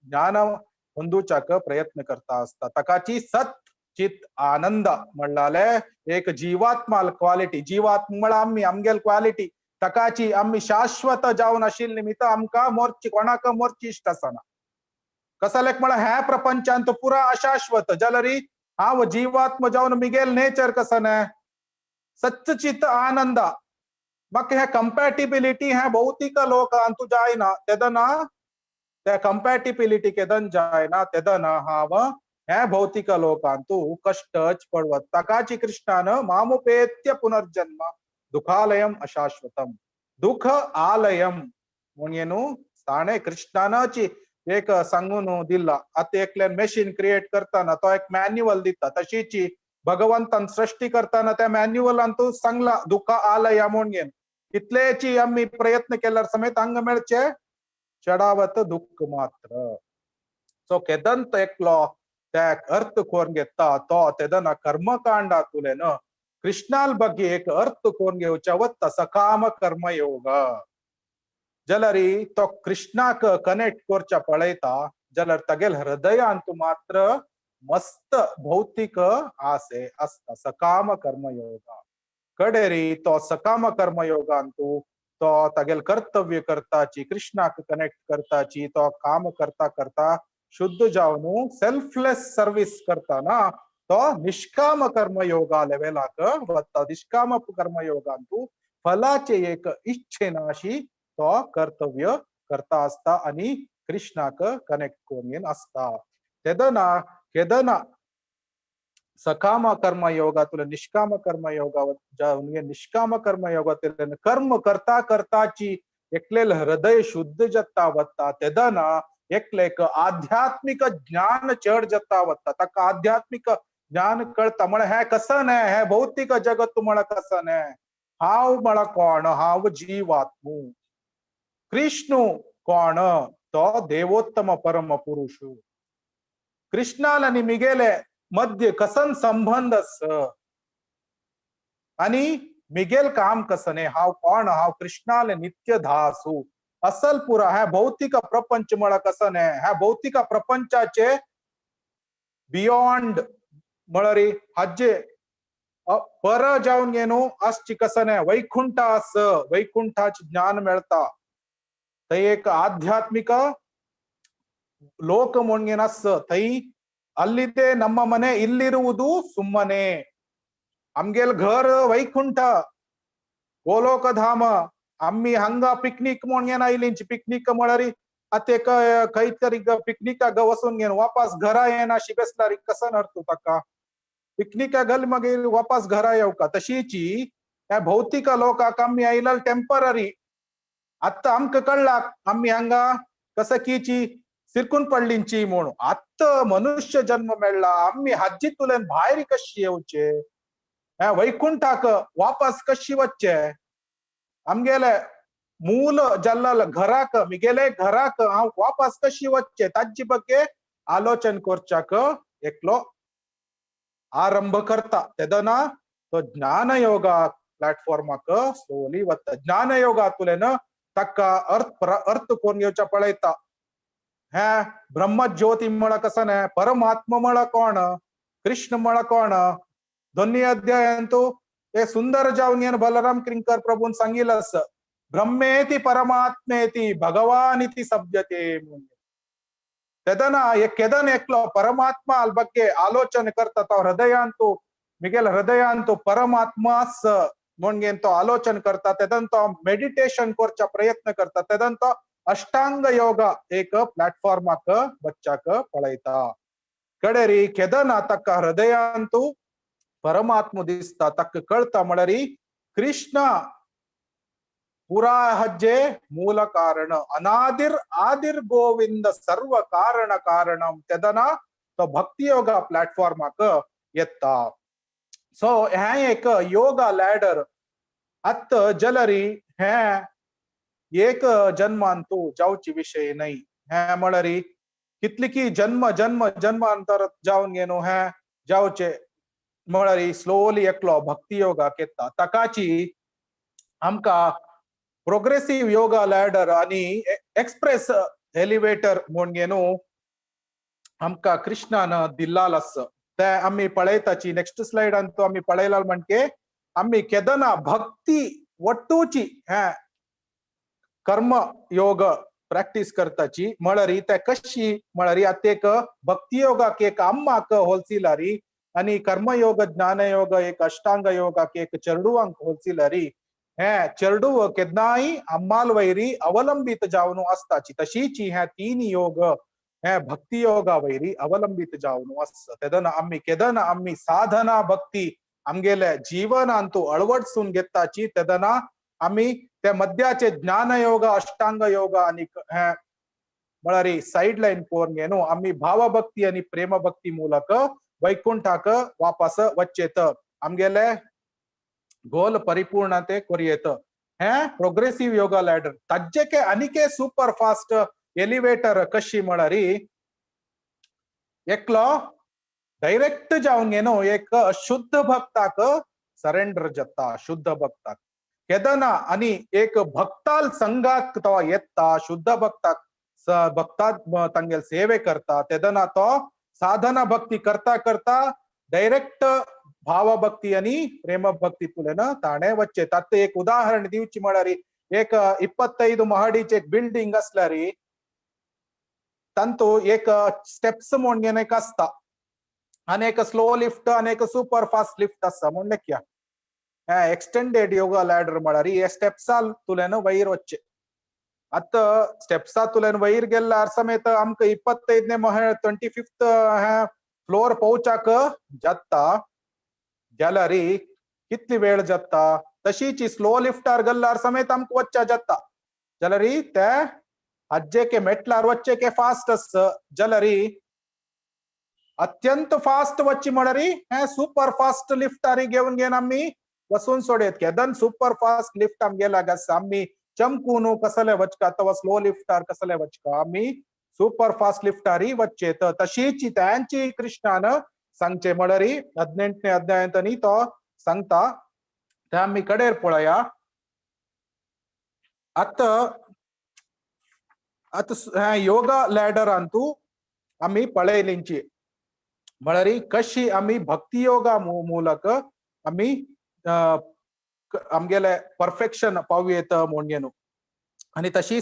ज्ञान ಹೊಂದುಚಾಕ प्रयत्न करता असता. तकाची सत चित आनंद म्हणलाले एक जीवात्माल क्वालिटी जीवात्मा म्हळ्यार आम्ही आमगेल क्वालिटी तकाची आम्ही शाश्वत जावन आशिल्ले निमित्त आमकां मोरची कोणाक मोरची इष्ट आसना. कसलेक म्हळ्यार ह्या प्रपंचांत पुरा अशाश्वत जाल्यारी हांव जीवात्मा जावन मिगेल नेचर कसने सच्चित आनंद म्हाका हे कंपॅटिबिलिटी हे भौतिक लोकांतू जायना तेदना त्या कंपॅटिबिलिटी केदन जायना तेदना हांव हे भौतिक लोकांतू कष्टच पडवत ताकाची कृष्णान मामुपेत्य पुनर्जन्म दुःखालयम अशाश्वतम दुःख आलयम म्हणून ताणे कृष्णानाची एक सांगून दिला. आता एकले मशीन क्रिएट करताना तो एक मॅन्युअल दिता तशीची भगवंतान सृष्टी करताना त्या मॅन्युअलांतू सांगला दुःख आलय म्हणून इतलेची आम्ही प्रयत्न केल्यार समेत हांगा मेळचे चढावत दुःख मात्र. सो केदंत एकलो त्या अर्थ कोण घेता तो तेदना कर्मकांडातुलेन कृष्णाल ಬಗ್ಗೆ एक अर्थ कोण घेवच्या वत्ता सकाम कर्मयोग जाल्यारी तो कृष्णाक कनेक्ट करच्या पळयता जाल्यार तगेल हृदयांतू मात्र मस्त भौतिक आसे असता सकाम कर्मयोग कडेरी तो सकाम कर्मयोगांतू तो तगेल कर्तव्य करताची कृष्णाक कनेक्ट करताची तो काम करता करता शुद्ध जावन सेल्फलेस सर्विस करता ना तो निष्काम कर्मयोगा लेवलाक वता निष्काम कर्मयोगांतू फलाचे एक इच्छेनाशी तो कर्तव्य करता असता आणि कृष्णाक कनेक्ट करून असता तेदना केदना सकाम कर्म योगा तुला निष्काम कर्म योगा निष्काम कर्म योगा कर्म करता करताची एकलेल हृदय शुद्ध जत्ता वत्ता तेदना एकलेक आध्यात्मिक ज्ञान चढ जत्ता वत्ता तक आध्यात्मिक ज्ञान कळता म्हण हे कसं नाही हे भौतिक जगत तुम्हाला कसं नाही हाव मला कोण हाव जीवात्मू कृष्ण कोण तो देवोत्तम परम पुरुष कृष्णाला निमिगेले मध्य कसन संबंध आणि मिगेल काम कसने हाव कोण हाव कृष्णाले नित्य दासू असल पुरा ह्या भौतिक प्रपंच मला कसं आहे ह्या भौतिक प्रपंचाचे बियॉन्ड मळरी हज्जे पर जाऊन गेनो असची कसं नाही वैकुंठ अस वैकुंठाचे ज्ञान मिळता ते एक आध्यात्मिक ಲೋಕ ಮೊಣ್ಗೆನಸ್ ತೈ ಅಲ್ಲಿದೆ ನಮ್ಮ ಮನೆ ಇಲ್ಲಿರುವುದು ಸುಮ್ಮನೆ आमगेल घर वैकुंठ गोलोक धाम आम्ही हंगा पिकनिक म्हणून इलिंच पिकनिक मळरी अते काहीतरी पिकनिक वसून घेऊन वापस घरा येणार शिबेसलारी कसं नरतो तका पिकनिक गल मग वापस घरा येऊ का तशीची त्या भौतिक लोकाक आम्ही आयलाल टेम्पररी आता आमक कळला आम्ही हंगा कसं कीची सिरकून पडलींची म्हणून आत्ता मनुष्य जन्म मिळला आम्ही हज्जी तुलेन बाहेर कशी येऊचे वैकुंठाक वापस कशी वच्चे आमगेले मूल जल्लल घराक मिगेले घराक हांव वापस कशी वच्चे ताजी बग्गे आलोचन करचाक एकलो आरंभ करता तेदना तो ज्ञान योगा प्लॅटफॉर्माक स्लोली वत्ता ज्ञान योगा तुलेन तक्का अर्थ कोण घेवच्या पळयता ह्या ब्रह्म ज्योती मळ कसं नाही परमात्मा मळ कोण कृष्ण मळ कोण दोन्ही अध्यायांतू ते सुंदर जाऊन येन बलराम किंकर प्रभून सांगितलं ब्रह्मेती परमात्मेती भगवान इति सब्जते तेदना केदन एकलो परमात्मा ಬಗ್ಗೆ ಆಲೋಚನೆ करता तो हृदयांतू मिगेल हृदयांतू परमात्मास म्हणून तो आलोचन करता तेदन तो मेडिटेशन करचा प्रयत्न करता तेदन तो अष्टांग योगा एक प्लॅटफॉर्माक बच्चाक पळयता कडेरी केदना तक्क हृदयांतू परमात्म दिसता तक्क कळता म्हणरी कृष्ण पुरा हज्जे मूल कारण अनादिर आदिर गोविंद सर्व कारण कारणम तेदना तो भक्ती योगा प्लॅटफॉर्माक येता सो ह्या एक योगा लॅडर अत्त जलरी हे एक जन्मांतू जाऊची विषय नाही हे म्हणरी कितली की जन्म जन्म जन्मांतर जाऊन गेनो हे जाऊचे म्हणरी स्लोली एकलो भक्ती योगा केता तकाची आमका प्रोग्रेसिव्ह योगा लॅडर आणि एक्सप्रेस एलिव्हेटर म्हणून गेनो आमका कृष्णान दिल्लाल अस ते आम्ही पळयताची नेक्स्ट स्लाइड अंतू आम्ही पळयलाल म्हणजे आम्ही केदना भक्ती वट्टूची हे कर्म योग प्रॅक्टिस करताची मळरी त्या कशी मळरी अत्येक भक्ती योगाक एक अम्माक होलसिलारी आणि कर्मयोग ज्ञानयोग एक अष्टांग योगाक एक चरडुवांक होलसिलारी हे चरडू केदनाई अम्माल वैरी अवलंबित जावनु असताची तशीची ह्या तीन योग हे भक्ती योगा वैरी अवलंबित जावनु अस तेदन आम्ही केदन आम्ही साधना भक्ती आमगेले जीवनांतू अळवडसून घेताची तेदना आम्ही त्या मध्याचे ज्ञान योग अष्टांग योग आणि मळरी साइड लाइन कोर घेनो आम्ही भावभक्ती आणि प्रेमभक्ती मूलक वैकुंठाक वापस वच्चेत आमगेले गोल परिपूर्णते कोरियेत हे प्रोग्रेसिव्ह योगा लॅडर तज्जे के अनिके सुपर फास्ट एलिव्हेटर कशी मळरी एकलो डायरेक्ट जाऊन गेनो एक शुद्ध भक्ताक सरेंडर जत्ता शुद्ध भक्ताक केदना आणि एक भक्ताल संघात तो येता शुद्ध भक्ताक भक्तात तंगेल सेवे करता तेदना तो साधना भक्ती करता करता डायरेक्ट भावभक्ती आणि प्रेमभक्ती तुलेन ताणे वच्चे तात एक उदाहरण दिवची म्हळरी एक 25 महडीचे एक बिल्डिंग असल्यारी तंतू एक स्टेप्स म्हणून एक असता अनेक स्लो लिफ्ट अनेक सुपर फास्ट लिफ्ट आसा म्हणले क्या एक्सटेंडेड योगा लॅडर म्हळ्यार हे स्टेप्सा तुलेन वयर वच्चे आता स्टेप्सा तुलेन वयर गेल्यार समेत आमकां 25ने महल 25th फ्लोर पोवचाक जाता जाल्यार कितली वेळ जाता तशीच स्लो लिफ्टार गेल्यार समेत आमकां वच्चा जाता जाल्यार ते अज्जे के मेटलार वच्चे के फास्ट आस जाल्यार अत्यंत फास्ट वच्ची म्हळ्यार हे सुपर फास्ट लिफ्टार घेवन घेवन आम्ही वसून सोडेत केदन सुपर फास्ट लिफ्ट आम गेल्याक आम्ही चमकून कसले वचका अथवा स्लो लिफ्टार कसले वचका आम्ही सुपर फास्ट लिफ्टारी वच्चे तशीच त्यांची कृष्णान सांगचे म्हळ्यार 18ने अध्यायांतनी तो सांगता ते आम्ही कडेर पळया आता आता योगा लॅडरांतू आम्ही पळयलींची म्हळ्यार कशी आम्ही भक्ती योगा ಮೂಲಕ आम्ही आमगेले परफेक्शन पावयेत म्हणून आणि तशी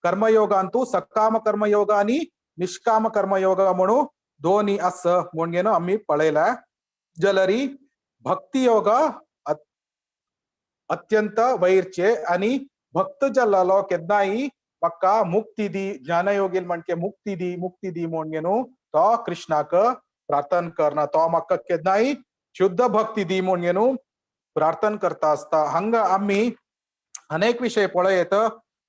कर्मयोगांतू सकाम कर्मयोग आणि निष्काम कर्मयोग म्हणून दोन्ही आस म्हणून आम्ही पळयला जाल्यार भक्ती योग अत्यंत वैरचे आणि भक्त जाल्लो केन्नाय म्हाका मुक्ती दी ज्ञानयोगील म्हणके मुक्ती दी म्हणून तो कृष्णाक प्रार्थना करना तो म्हाका केन्नाय शुद्ध भक्ती दी म्हणून प्रार्थना करता असता हांगा आम्ही अनेक विषय पळयत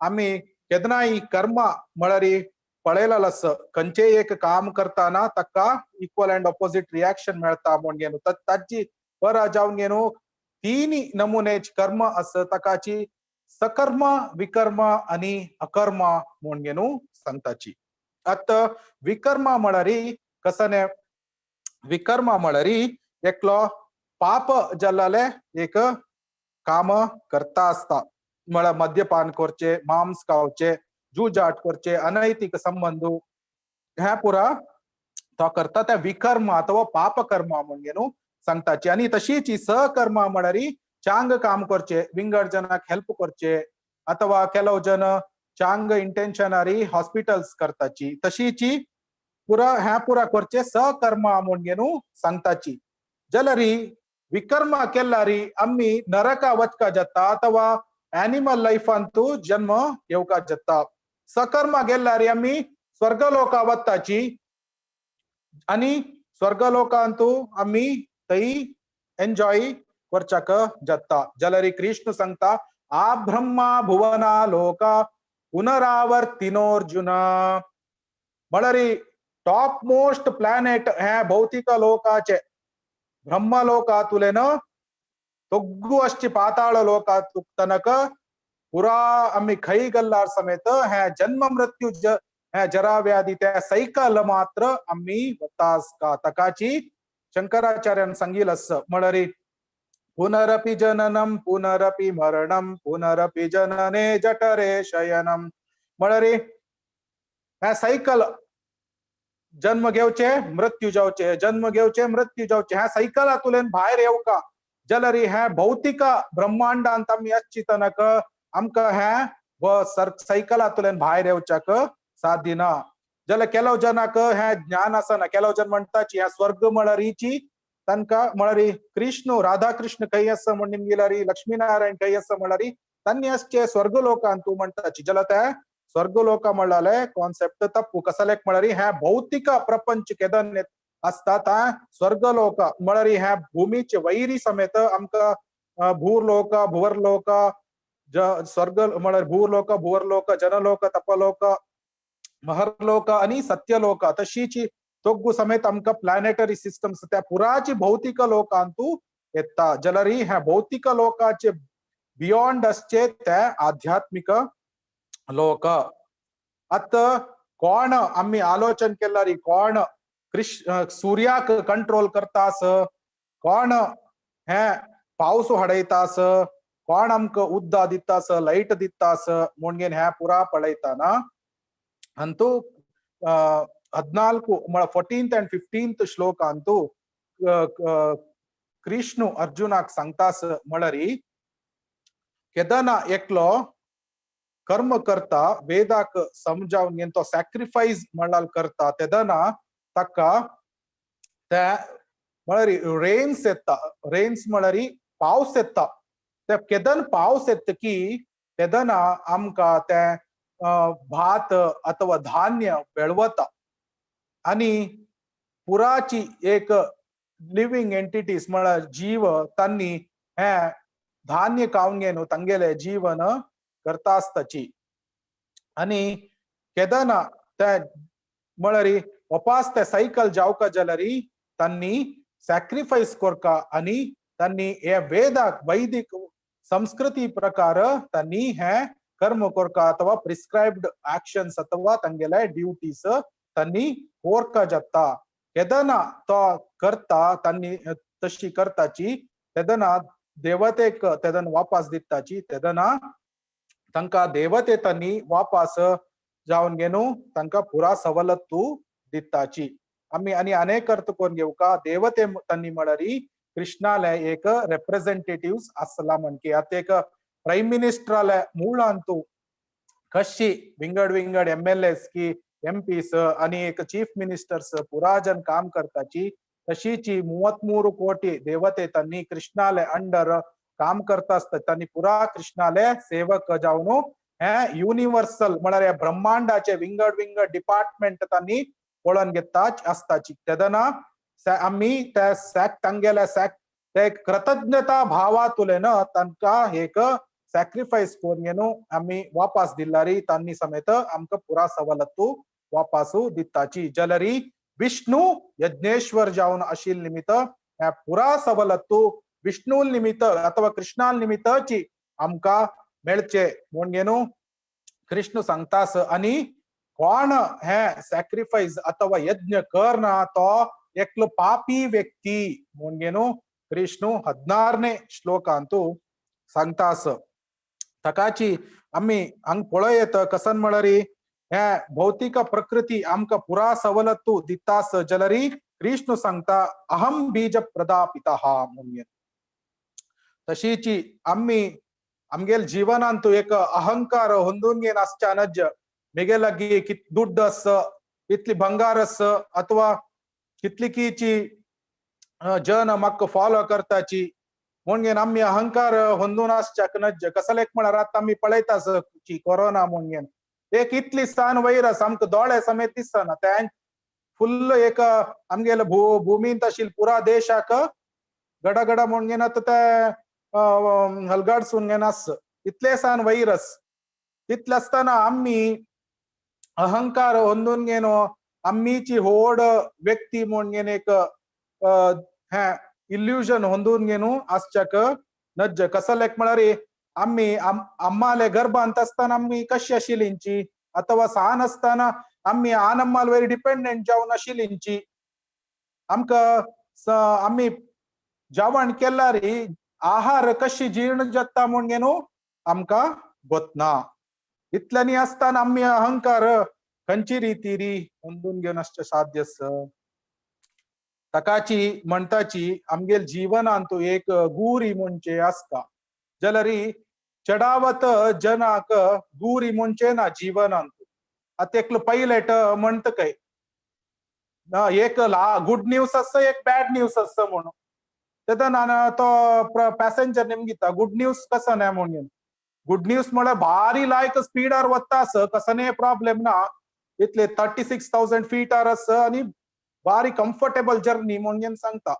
आम्ही केन्नाय कर्म म्हळ्यार पळयला खंयचे एक काम करताना ताका इक्वल अँड ऑपोजिट रिएक्शन मेळटा म्हणून ताची वर जावन घेवन तीन नमुनेच कर्म आस ताकाची सकर्म विकर्म आणि अकर्म म्हणून सांगताची आता विकर्म म्हळ्यार कसने विकर्म म्हळ्यार एकलो पाप जाल्ले एक काम करता असता म्हळ्यार मद्यपान करचे मांस खावचे जुजाट करचे अनैतिक संबंध ह्या पुरा तो करता त्या विकर्म अथवा पाप कर्म म्हणून सांगताची आणि तशीच सकर्म म्हळ्यार चांग काम करचे विंगड जनाक हेल्प करचे अथवा केलव जन चांग इंटेन्शनारी हॉस्पिटल्स करताची तशीच पुरा करचे सकर्म म्हणून सांगताची जाल्यार विकर्म केल्यार आम्ही नरका वचका जाता अथवा एनिमल लाईफांतू जन्म येवका जाता सकर्म गेल्यार आम्ही स्वर्गलोका वताची आणि स्वर्गलोकांतू आम्ही थंय एन्जॉय करचाक जाता जाल्यार कृष्ण सांगता आ ब्रह्मा भुवना लोका पुनरावर्तिनोर्जुन म्हळ्यार टॉप मोस्ट प्लॅनेट हे भौतिक लोकाचे ब्रह्मलोकातुलेन तोग्गु अष्टि पाताळ लोकात तनक पुरा आम्ही खै गल्लार समेत हे जन्म मृत्यू हे जरा व्याधी त्या सैकल मात्र आम्ही वतास का तकाची शंकराचार्यान सांगिल अस म्हळ्यार पुनरपि जननम पुनरपि मरणम पुनरपि जनने जठरे शयनम म्हळ्यार हे सायकल जन्म घेवचे मृत्यू जावचे जन्म घेवचे मृत्यू जावचे ह्या सायकलातुल्यान भायर येवका जाल्यार हे भौतिक ब्रह्मांडांत आमी आसची तनक आमकां हे सायकलातुल्यान भायर येवच्याक साध्य ना जाल्यार केलो जनाक हे ज्ञान आसना केलो जन म्हणटाची हे स्वर्ग म्हळ्यार तांकां म्हळ्यार कृष्ण राधा कृष्ण खंय आसा म्हणून गेल्यार लक्ष्मीनारायण खंय आसा म्हळ्यार तांणी आसचे स्वर्ग लोकांत तूं म्हणटाची जाल्यार ते स्वर्ग लोक म्हणल्यार कॉन्सेप्ट तप्पू कसलेक म्हळ्यार हे भौतिक प्रपंच केदन असता ता स्वर्ग लोक म्हळ्यार हे भूमीचे वैरी समेत आमकां भूरलोक भुवरलोक स्वर्ग म्हळ्यार भूरलोक भुवरलोक जनलोक तपलोक महरलोक आणि सत्यलोक तशीच तोग्गु समेत आमकां प्लॅनेटरी सिस्टम्स त्या पुराची भौतिक लोकांतू येता जाल्यार ह्या भौतिक लोकाचे बियॉन्ड असचे ते आध्यात्मिक लोक आता कोण आम्ही आलोचन केल्यार कोण सूर्याक कंट्रोल करतास कोण हे पावस हडयतास कोण आमकां उदक दितास लाईट दितास म्हणून हे पुरा पळयताना Antu 14 14th and 15th श्लोकांतू Krishna अर्जुनाक सांगतास म्हळ्यार केदना एकलो कर्म करता वेदाक समजावन घेवन तो सॅक्रिफायस म्हळ्यार करता तेदना ताका त्या म्हळ्यार रेन्स येता, रेन्स म्हळ्यार पावस येता. ते केदन पावस येता की तेदना आमकां ते भात अथवा धान्य मेळवता. आणि पुराची एक लिव्हिंग एंटिटीज म्हळ्यार जीव तांणी हे धान्य खावन घेवन तांगेले जीवन करता आसताची. आणि केदना ते म्हळ्यार वापस ते सायकल जावका जाल्यार तांणी सॅक्रिफायस करका आणि तांणी हे वैदिक संस्कृती प्रकार तांणी हे कर्म करका अथवा प्रिस्क्राइब्ड एक्शन्स अथवा तांगेले ड्युटीज तांणी कोरका जाता. केदना तो करता तांणी तशी करताची तेदना देवतेक तेदना वापस दिताची तेदना तांकां देवते तांणी वापस जावन घेनु तांकां पुरा सवलतू दिताची. आम्ही आणि अनेक अर्थ कोण घेवका देवते तांणी म्हळ्यार कृष्णाले एक रिप्रेझेंटेटिव्ह आसला म्हणके. आता एक प्राईम मिनिस्टराले मुळांतू कशी विंगड विंगड MLAs की MPs आणि एक चीफ मिनिस्टर्स पुरा जन काम करताची तशीची 33 कोटी देवते तांणी कृष्णाले अंडर काम करता असतात. तांणी पुरा कृष्णाले सेवक जावन हे युनिवर्सल म्हळ्यार ब्रह्मांडाचे विंगड विंगड डिपार्टमेंट तांणी पळोवन घेता आसताची. तेदना आम्ही त्या तांगेल्या ते कृतज्ञता भावातुलेन तांकां एक सॅक्रिफायस करून घेवन आम्ही वापस दिल्यारी तांणी समेत आमकां पुरा सवलतू वापसू दिताची. जाल्यार विष्णू यज्ञेश्वर जावन आशिल्ले निमित्त ह्या पुरा सवलतू विष्णू निमित्त अथवा कृष्णा निमित्तची आमकां मेळचे म्हूण घेवन कृष्ण सांगतास. आणि कोण हे सॅक्रिफायस अथवा यज्ञ करना तो एकलो पापी व्यक्ती म्हूण घेवन कृष्ण 16ने श्लोकांतू सांगतास. तकाची आम्ही हांग पळयत कसन म्हळ्यार हे भौतिक प्रकृती आमकां पुरा सवलतू दितास जाल्यार कृष्ण सांगता अहम बीज प्रदापितः म्हणून. तशीची आम्ही आमगेल जीवनांतू एक अहंकार ಹೊಂದून घेन आसच्यानच मेगे लागी कित दुड्ड आस कितली भंगार आस अथवा कितली कीची जन म्हाका फॉलो करताची म्हूण घेन आम्ही अहंकार ಹೊಂದून आसच्याकनच कसलेक म्हळ्यार आतां आम्ही पळयतास कोरोना म्हूण घेन एक इतली सान वैरस आमकां दोळे समेत दिसना. ते फुल्ल एक आमगेले भूमींत आशिल्ले पुरा देशाक गडगड म्हूण घेन आतां ते हलगाडसून घेन आस इतले सान वैरस. तितले आसतना आम्ही अहंकार ಹೊಂದून घेन आम्हीची होड व्यक्ती म्हूण घेन एक हे इल्युजन ಹೊಂದून घेन आसच्याक नज कसलेक म्हळ्यार आम्ही अम्माले गर्भांत आसतना आम्ही कशी आशिल्लींची अथवा सान आसतना आम्ही आनम्माल वयर डिपेंडेंट जावन आशिल्लींची. आमकां आम्ही जेवण केल्यार आहार कशी जीर्ण जाता म्हूण घेन आमकां गोतना. इतल्यानी आसतना आम्ही अहंकार खंयची रिती ಹೊಂದून घेवन आसचे साध्य आस. तकाची म्हणटाची आमगेल जीवनांतू एक गुरी म्हणचे आसता जाल्यार चढावत जनाक गुरी म्हणचे ना जीवनांतू. आता एकलो पायलट म्हणता काय एक गुड न्यूज आस एक बॅड न्यूज आस म्हणून तेदना तो पॅसेंजर निमगिता गुड न्यूज कसं नाही म्हणून. गुड न्यूज म्हळ्यार भारी लायक स्पीडार वता आस कसने प्रॉब्लेम ना इतले 36,000 फीटार आस आणि भारी कम्फर्टेबल जर्नी म्हणून सांगता.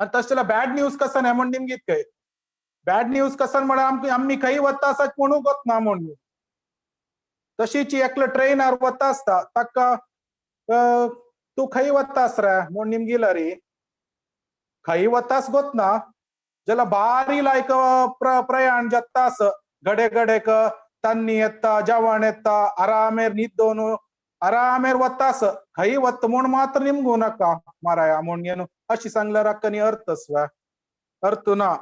आणि तसला बॅड न्यूज कसं नाही म्हणून निमगीत काय बॅड न्यूज कसं म्हळ्यार आम्ही खंय वता आसात म्हणून गोतना म्हणून. तशीची एकलो ट्रेनार वता आसता ताका तू खंय वतास रे म्हूण निमगिला रे खंय वतास गोतना जाल्यार भारी लायक प्रयाण जाता आस घडे घडेक तान्नी येता जेवण येता आरामेर न्हीद दोन आरामेर वतास खंय वता म्हूण मात्र निमगू नाका माराया म्हूण घेवन अशी सांगल्यार अक्कनी अर्थ ना.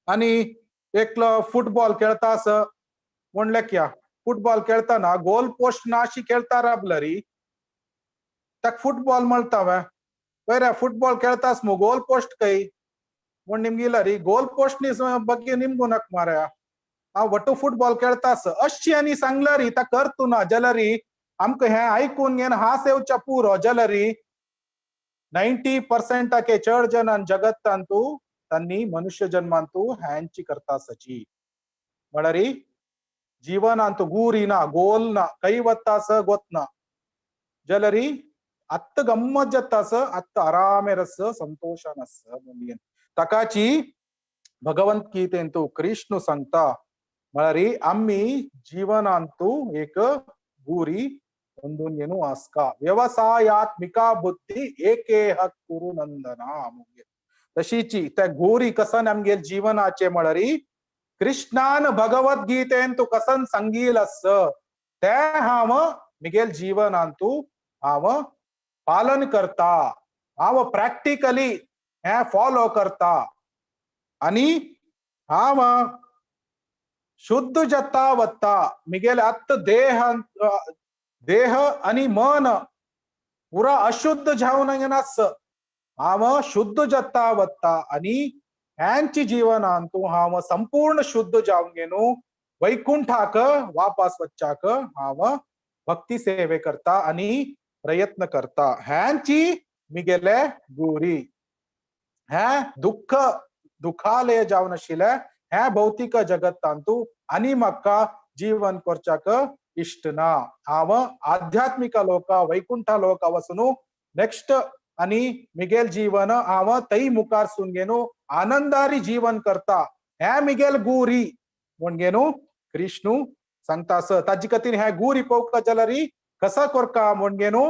आणि एकलो फुटबॉल खेळतास म्हणले क्या फुटबॉल खेळताना गोल पोस्ट ना अशी खेळता राबलरी ताका फुटबॉल म्हणटा बरे फुटबॉल खेळतास मग गोल पोस्ट खंय म्हूण निमगिला री गोल पोस्ट ಬಗ್ಗೆ निमगू नाका माराया हांव वटू फुटबॉल खेळतास अशी आनी सांगल्यार ताका अर्थ ना जाल्यार आमकां हें आयकून घेवन हांस येवच्या पुरो जाल्यार 90% के चड जणांन जगत्तांतू त्यांनी मनुष्य जन्मांतू हँची करता सची म्हळरी जीवनांतू गूरिना गोलना कई वत्तास गोतना जलरी अत्त गम्मत जत्तास अत्त आरामेरस संतोषानस मुनियन तकाची भगवंत गीतेंतू कृष्ण सांगता म्हळरी आम्ही जीवनांतू एक गूरी ಒಂದೊಂದು ಏನು ಆಸ್ಕ व्यवसायात्मिका बुद्धी एकेह कुरुनंदना मुगे तशीची त्या गोरी कसन आमगे जीवनाचे म्हळरी कृष्णान भगवद्गीतेंतू कसन सांगील अस ते हाव मिगेल जीवनांतू हाव पालन करता हाव प्रॅक्टिकली हे फॉलो करता आणि हाव शुद्ध जत्ता वत्ता मिगेल अत्त देह आणि मन पुरा अशुद्ध जाऊन येणास हाव शुद्ध जत्ता वत्ता आणि ह्यांची जीवनांतू हाव संपूर्ण शुद्ध जाऊन गेनो वैकुंठाक वापस वच्चाक हाव भक्ती सेवे करता आणि प्रयत्न करता ह्यांची मिगेले गुरी हे दुःख दुखालय जाऊन आशिले हे भौतिक जगत्तांतू आणि मक्का जीवन करचाक इष्टना हाव आध्यात्मिक लोक वैकुंठ लोक वसुनु नेक्स्ट आणि मिगेल जीवन हाव तई मुखार सुनगेनो आनंदारी जीवन करता हे मिगेल गूरी म्हणगेनो कृष्णू सांगतास ताजी कतीन हे गूरी पौक जलरी कसा कोरका म्हणगेनो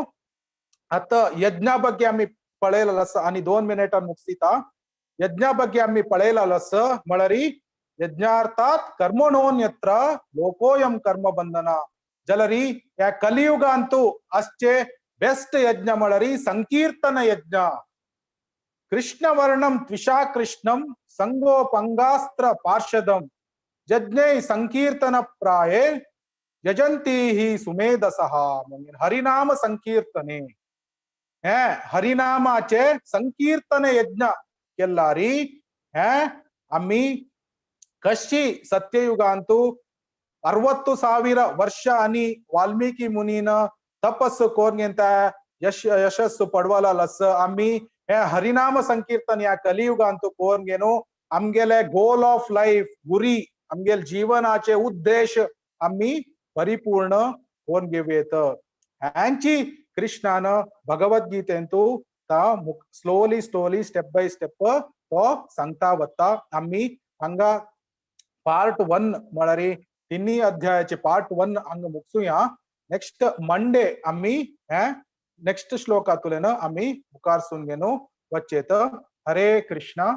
आता यज्ञा ಬಗ್ಗೆ आम्ही पळेलस आणि 2 मिनिट मुक्सिता यज्ञा ಬಗ್ಗೆ आम्ही पळेलस मळरी यज्ञार्थात कर्मणोन्यत्र लोकोयम कर्म बंधना जलरी या कलियुगांतू अश्चे बेस्ट यज्ञ मळरी संकीर्तन यज्ञ कृष्ण वर्णम त्विषा कृष्णम संगोपंगास्त्र पार्षदम यज्ञे संकीर्तन प्राये यजंती ही सुमेधसः म्हणजे हरिनाम संकीर्तने हे हरिनामाचे संकीर्तन यज्ञ केल्लारी हे आम्ही कशी सत्ययुगांतू 60,000 वर्ष आणि वाल्मिकी मुनीन तपस्सु कोरगेंत यशस्सु पडवला लस आम्ही हे हरिनाम संकीर्तन या कलियुगांतू कोरगेनो आमगेले गोल ऑफ लाईफ गुरी आमगेल जीवनाचे उद्देश आम्ही परिपूर्ण कोण घेवेत ह्यांची कृष्णान भगवद्गीतेंतू ता स्लोली स्टेप बाय स्टेप तो सांगता वता आम्ही हांगा पार्ट 1 म्हळरी तिन्ही अध्यायाचे पार्ट 1 अंग मुक्सूया नेक्स्ट मंडे आम्ही नेक्स्ट श्लोकातुलेन आम्ही मुखार सुनगेनो वच्चेत हरे कृष्णा